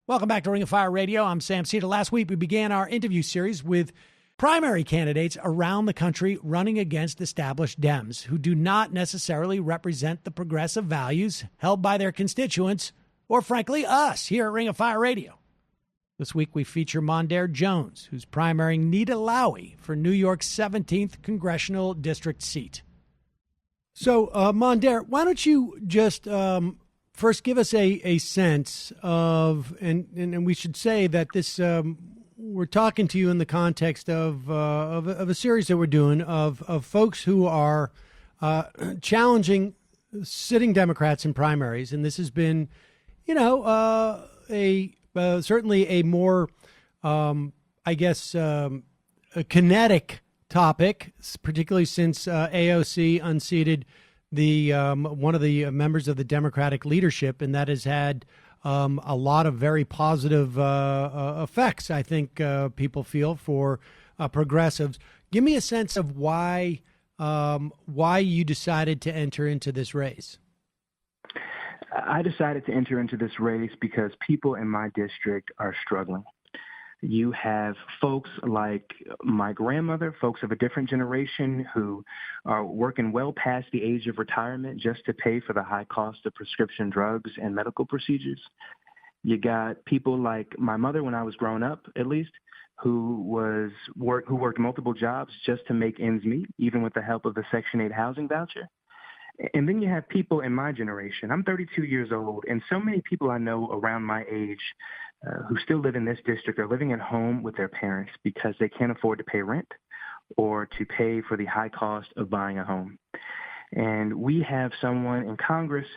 Welcome back to Ring of Fire Radio. I'm Sam Seder. Last week, we began our interview series with primary candidates around the country running against established Dems who do not necessarily represent the progressive values held by their constituents or, frankly, us here at Ring of Fire Radio. This week, we feature Mondaire Jones, who's primarying Nita Lowey for New York's 17th congressional district seat. So, Mondaire, why don't you just first give us a sense of, and we should say that this we're talking to you in the context of a series that we're doing of folks who are challenging sitting Democrats in primaries, and this has been, certainly a more, a kinetic topic, particularly since AOC unseated the one of the members of the Democratic leadership, and that has had a lot of very positive effects, I think people feel, for progressives. Give me a sense of why you decided to enter into this race. I decided to enter into this race because people in my district are struggling. You have folks like my grandmother, folks of a different generation who are working well past the age of retirement just to pay for the high cost of prescription drugs and medical procedures. You got people like my mother when I was growing up, at least, who worked multiple jobs just to make ends meet, even with the help of the Section 8 housing voucher. And then you have people in my generation. I'm 32 years old, and so many people I know around my age who still live in this district are living at home with their parents because they can't afford to pay rent or to pay for the high cost of buying a home. And we have someone in Congress,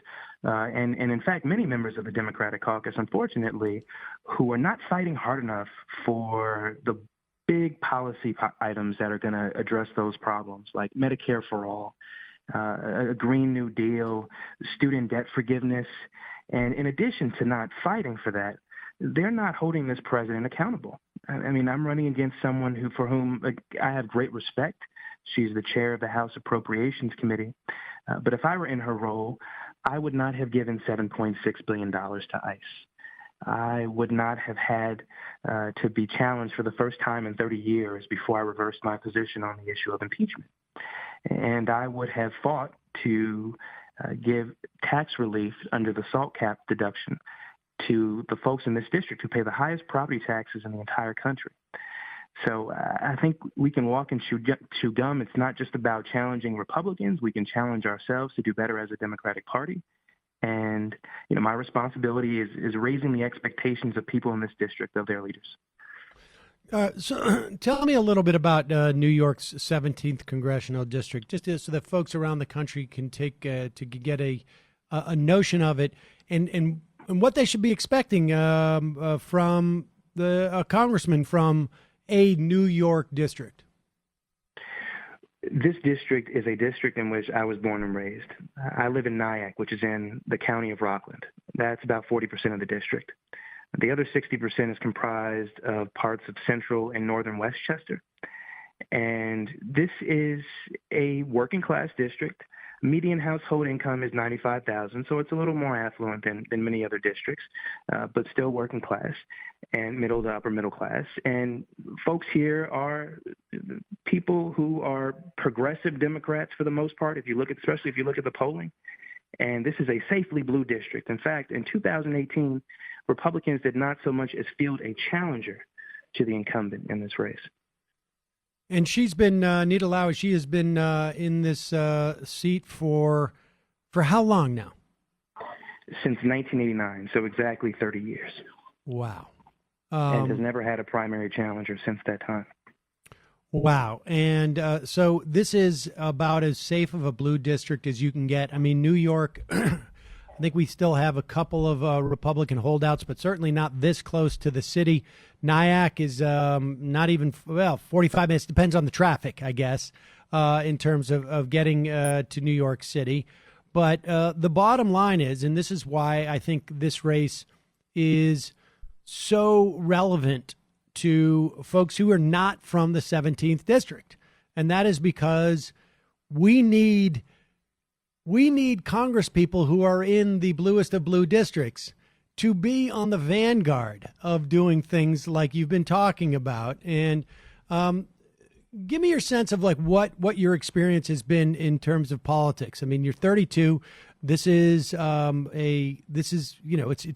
and in fact, many members of the Democratic caucus, unfortunately, who are not fighting hard enough for the big policy items that are going to address those problems, like Medicare for all, a Green New Deal, student debt forgiveness. And in addition to not fighting for that, they're not holding this president accountable. I mean, I'm running against someone for whom I have great respect. She's the chair of the House Appropriations Committee. But if I were in her role, I would not have given $7.6 billion to ICE. I would not have had to be challenged for the first time in 30 years before I reversed my position on the issue of impeachment. And I would have fought to give tax relief under the SALT cap deduction to the folks in this district who pay the highest property taxes in the entire country. So I think we can walk and chew gum. It's not just about challenging Republicans. We can challenge ourselves to do better as a Democratic Party. And, my responsibility is raising the expectations of people in this district of their leaders. So tell me a little bit about New York's 17th congressional district, just so that folks around the country can take to get a notion of it and what they should be expecting from a congressman from a New York district. This district is a district in which I was born and raised. I live in Nyack, which is in the county of Rockland. That's about 40% of the district. The other 60% is comprised of parts of central and northern Westchester. And this is a working class district. Median household income is $95,000, so it's a little more affluent than many other districts, but still working class and middle to upper middle class. And folks here are people who are progressive Democrats for the most part, especially if you look at the polling. And this is a safely blue district. In fact, in 2018, Republicans did not so much as field a challenger to the incumbent in this race. And she's been, Nita Lowey, she has been in this seat for how long now? Since 1989, so exactly 30 years. Wow. And has never had a primary challenger since that time. Wow. And so this is about as safe of a blue district as you can get. I mean, New York, I think we still have a couple of Republican holdouts, but certainly not this close to the city. Nyack is not even, 45 minutes, depends on the traffic, I guess, in terms of getting to New York City. But the bottom line is, and this is why I think this race is so relevant to folks who are not from the 17th district. And that is because we need congresspeople who are in the bluest of blue districts to be on the vanguard of doing things like you've been talking about. And give me your sense of like what your experience has been in terms of politics. I mean, you're 32. This is it's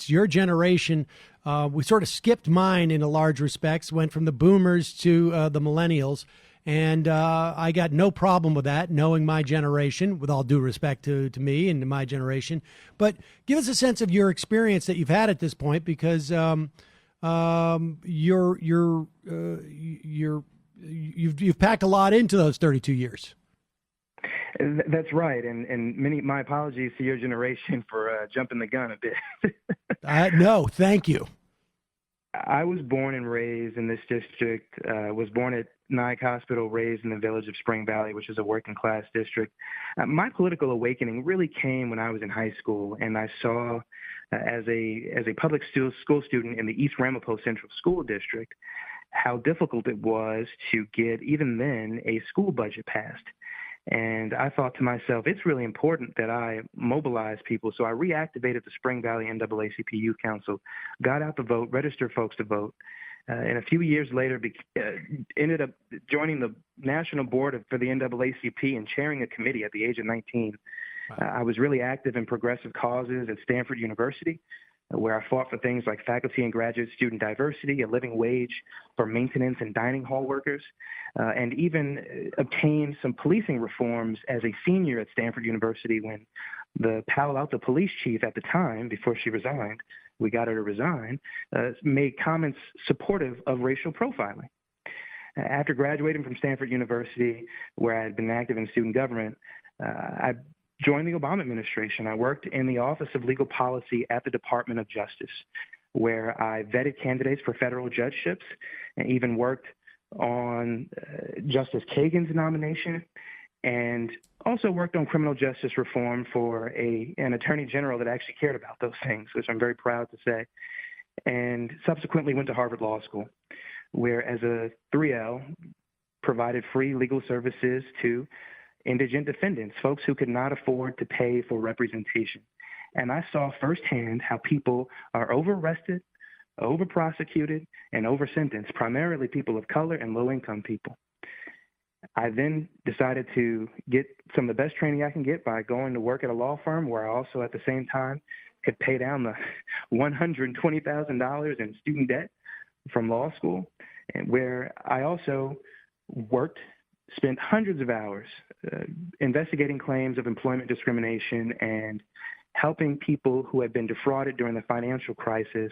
your generation. We sort of skipped mine in a large respects, went from the boomers to the millennials. And I got no problem with that, knowing my generation, with all due respect to me and to my generation. But give us a sense of your experience that you've had at this point, because you've packed a lot into those 32 years. That's right, and my apologies to your generation for jumping the gun a bit. No, thank you. I was born and raised in this district, was born at Nyack Hospital, raised in the village of Spring Valley, which is a working class district. My political awakening really came when I was in high school, and I saw as a public school student in the East Ramapo Central School District how difficult it was to get, even then, a school budget passed. And I thought to myself, it's really important that I mobilize people. So I reactivated the Spring Valley NAACP Youth Council, got out the vote, registered folks to vote. And a few years later, ended up joining the national board for the NAACP and chairing a committee at the age of 19. Wow. I was really active in progressive causes at Stanford University, where I fought for things like faculty and graduate student diversity, a living wage for maintenance and dining hall workers, and even obtained some policing reforms as a senior at Stanford University when the Palo Alto police chief at the time, before she resigned, we got her to resign, made comments supportive of racial profiling. After graduating from Stanford University, where I had been active in student government, I joined the Obama administration. I worked in the Office of Legal Policy at the Department of Justice, where I vetted candidates for federal judgeships and even worked on Justice Kagan's nomination, and also worked on criminal justice reform for an attorney general that actually cared about those things, which I'm very proud to say, and subsequently went to Harvard Law School, where as a 3L provided free legal services to indigent defendants, folks who could not afford to pay for representation. And I saw firsthand how people are over-arrested, over-prosecuted, and over-sentenced, primarily people of color and low-income people. I then decided to get some of the best training I can get by going to work at a law firm, where I also at the same time could pay down the $120,000 in student debt from law school, and where I also spent hundreds of hours investigating claims of employment discrimination and helping people who had been defrauded during the financial crisis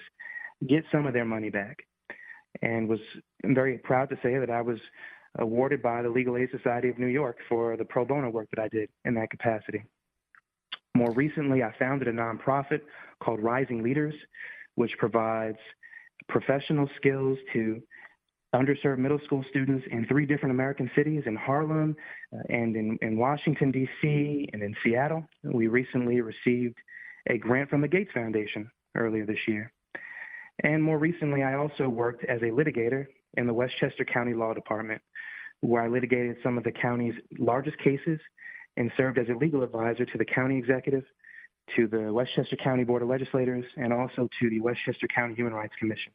get some of their money back. And I'm very proud to say that I was awarded by the Legal Aid Society of New York for the pro bono work that I did in that capacity. More recently, I founded a nonprofit called Rising Leaders, which provides professional skills to underserved middle school students in 3 different American cities, in Harlem and in Washington, D.C., and in Seattle. We recently received a grant from the Gates Foundation earlier this year. And more recently, I also worked as a litigator in the Westchester County Law Department, where I litigated some of the county's largest cases and served as a legal advisor to the county executive, to the Westchester County Board of Legislators, and also to the Westchester County Human Rights Commission,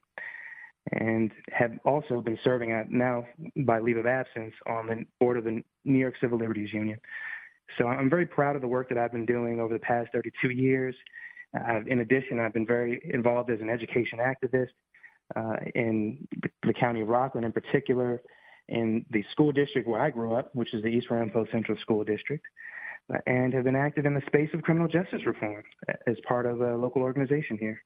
and have also been serving now by leave of absence on the board of the New York Civil Liberties Union. So I'm very proud of the work that I've been doing over the past 32 years. In addition, I've been very involved as an education activist in the county of Rockland, in particular in the school district where I grew up, which is the East Ramapo Central School District, and have been active in the space of criminal justice reform as part of a local organization here.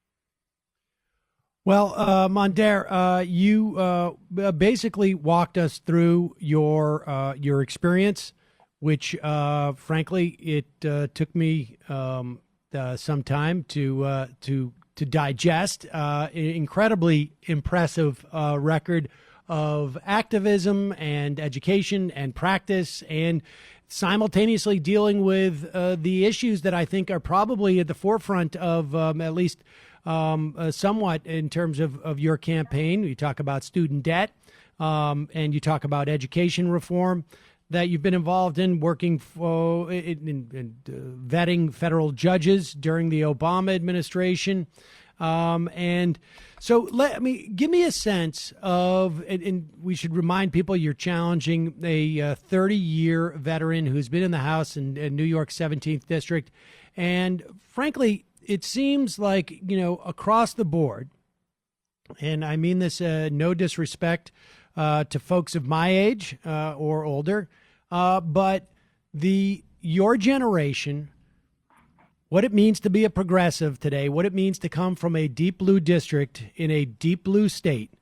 Well, Mondaire, you basically walked us through your experience, which, frankly, it took me some time to digest. Incredibly impressive record of activism and education and practice, and simultaneously dealing with the issues that I think are probably at the forefront of at least somewhat in terms of your campaign. You talk about student debt, and you talk about education reform that you've been involved in, working for in vetting federal judges during the Obama administration. And so give me a sense of, and we should remind people you're challenging a 30-year veteran who's been in the House in New York's 17th District. And frankly, it seems like, across the board, and I mean this no disrespect to folks of my age or older, but your generation, what it means to be a progressive today, what it means to come from a deep blue district in a deep blue state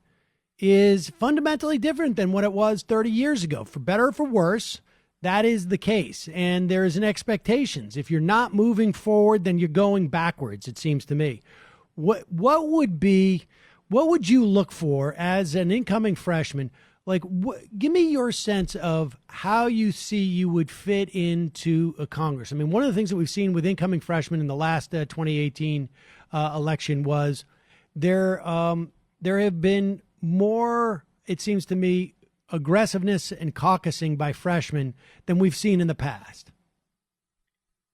is fundamentally different than what it was 30 years ago. For better or for worse, that is the case. And there is an expectations. If you're not moving forward, then you're going backwards, it seems to me. What would you look for as an incoming freshman? Like, give me your sense of how you see you would fit into a Congress. I mean, one of the things that we've seen with incoming freshmen in the last 2018 election was there have been more, it seems to me, aggressiveness and caucusing by freshmen than we've seen in the past.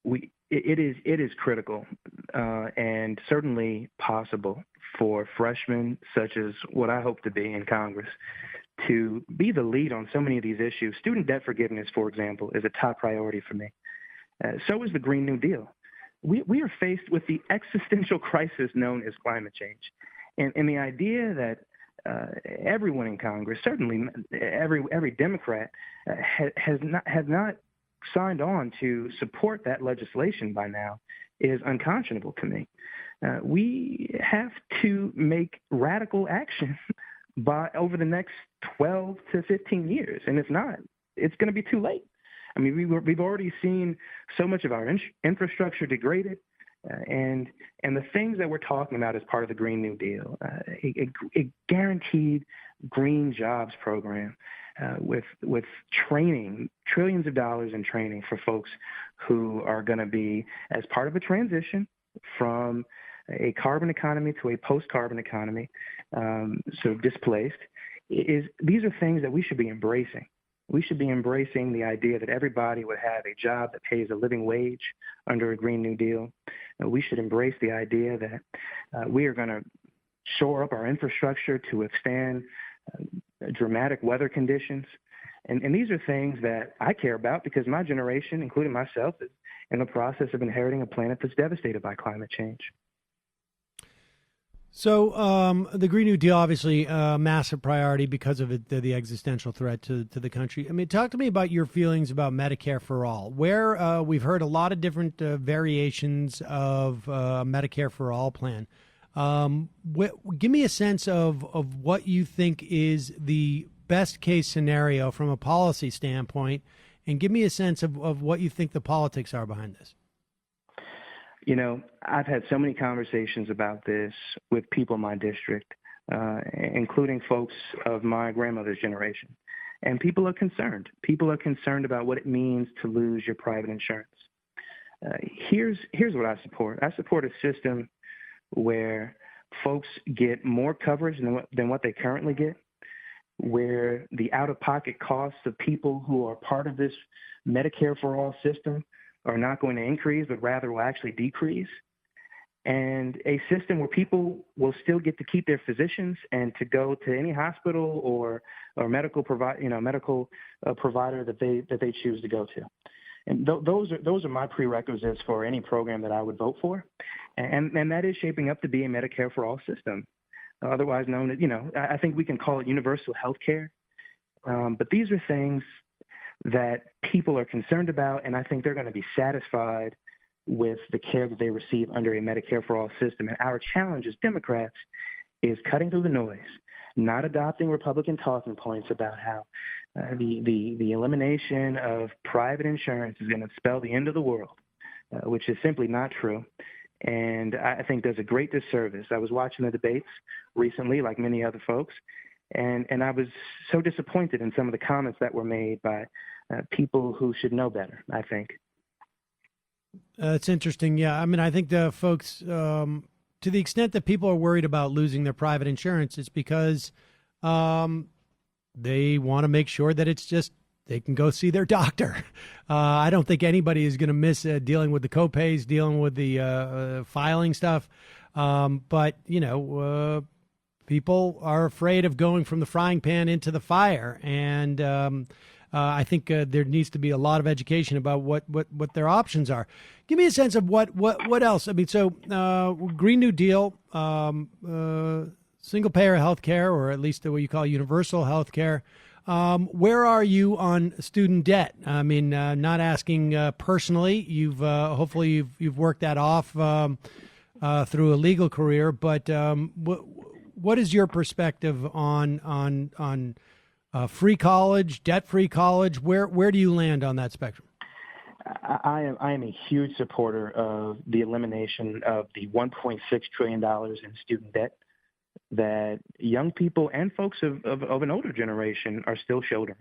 It is critical and certainly possible for freshmen such as what I hope to be in Congress to be the lead on so many of these issues. Student debt forgiveness, for example, is a top priority for me. So is the Green New Deal. We are faced with the existential crisis known as climate change. And the idea that everyone in Congress, certainly every Democrat, has not signed on to support that legislation by now is unconscionable to me. We have to make radical action over the next 12 to 15 years. And if not, it's going to be too late. I mean, we've already seen so much of our infrastructure degraded. And the things that we're talking about as part of the Green New Deal, a guaranteed green jobs program with training, trillions of dollars in training for folks who are going to be as part of a transition from a carbon economy to a post-carbon economy, so displaced, these are things that we should be embracing. We should be embracing the idea that everybody would have a job that pays a living wage under a Green New Deal. We should embrace the idea that we are going to shore up our infrastructure to withstand dramatic weather conditions. And these are things that I care about because my generation, including myself, is in the process of inheriting a planet that's devastated by climate change. So the Green New Deal, obviously a massive priority because of the existential threat to the country. I mean, talk to me about your feelings about Medicare for All, where we've heard a lot of different variations of Medicare for All plan. Give me a sense of what you think is the best case scenario from a policy standpoint, and give me a sense of what you think the politics are behind this. You know, I've had so many conversations about this with people in my district, including folks of my grandmother's generation. And people are concerned. People are concerned about what it means to lose your private insurance. Here's what I support. I support a system where folks get more coverage than what they currently get, where the out-of-pocket costs of people who are part of this Medicare for All system are not going to increase, but rather will actually decrease, and a system where people will still get to keep their physicians and to go to any hospital or medical provider that they choose to go to. And those are my prerequisites for any program that I would vote for, and that is shaping up to be a Medicare for All system, otherwise known as, I think we can call it universal health care. But these are things that people are concerned about, and I think they're going to be satisfied with the care that they receive under a Medicare for All system. And our challenge as Democrats is cutting through the noise, not adopting Republican talking points about how the elimination of private insurance is going to spell the end of the world, which is simply not true. And I think does a great disservice. I was watching the debates recently, like many other folks, and I was so disappointed in some of the comments that were made by people who should know better, I think. It's interesting. Yeah. I mean, I think the folks, to the extent that people are worried about losing their private insurance, it's because they want to make sure that it's just they can go see their doctor. I don't think anybody is going to miss dealing with the copays, dealing with the filing stuff. But, people are afraid of going from the frying pan into the fire. And I think there needs to be a lot of education about what their options are. Give me a sense of what else. I mean, so Green New Deal, single payer health care, or at least what you call universal health care. Where are you on student debt? I mean, not asking personally. You've hopefully you've worked that off through a legal career. But what is your perspective on free college, debt-free college? Where do you land on that spectrum? I am a huge supporter of the elimination of the $1.6 trillion in student debt that young people and folks of an older generation are still shouldering.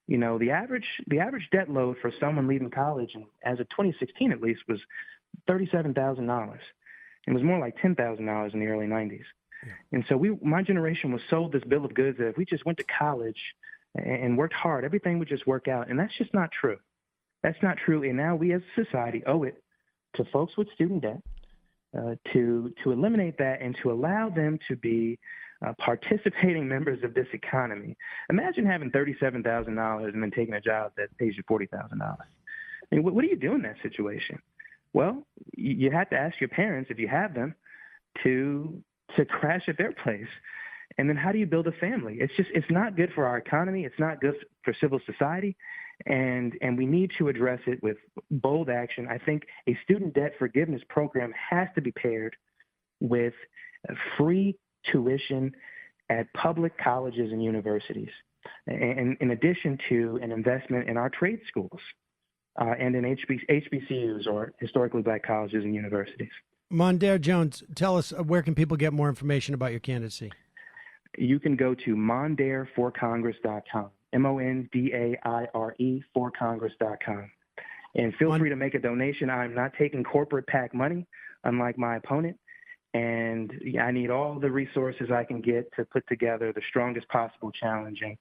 The average debt load for someone leaving college, and as of 2016 at least, was $37,000. It was more like $10,000 in the early 90s. Yeah. And so my generation was sold this bill of goods that if we just went to college and worked hard, everything would just work out. And that's just not true. That's not true. And now we as a society owe it to folks with student debt to eliminate that and to allow them to be participating members of this economy. Imagine having $37,000 and then taking a job that pays you $40,000. I mean, what do you do in that situation? Well, you have to ask your parents, if you have them, to crash at their place. And then how do you build a family? It's not good for our economy. It's not good for civil society. And we need to address it with bold action. I think a student debt forgiveness program has to be paired with free tuition at public colleges and universities, and in addition to an investment in our trade schools and in HBCUs, or historically black colleges and universities. Mondaire Jones, tell us, where can people get more information about your candidacy? You can go to mondaireforcongress.com, MONDAIRE forcongress.com. And feel free to make a donation. I'm not taking corporate PAC money, unlike my opponent. And I need all the resources I can get to put together the strongest possible challenge. And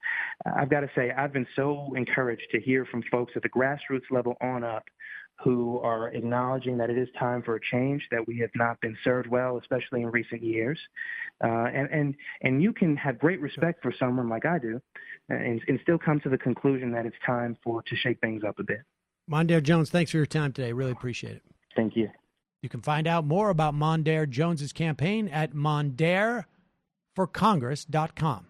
I've got to say, I've been so encouraged to hear from folks at the grassroots level on up who are acknowledging that it is time for a change, that we have not been served well, especially in recent years. And you can have great respect for someone like I do and still come to the conclusion that it's time to shake things up a bit. Mondaire Jones, thanks for your time today. Really appreciate it. Thank you. You can find out more about Mondaire Jones's campaign at mondaireforcongress.com.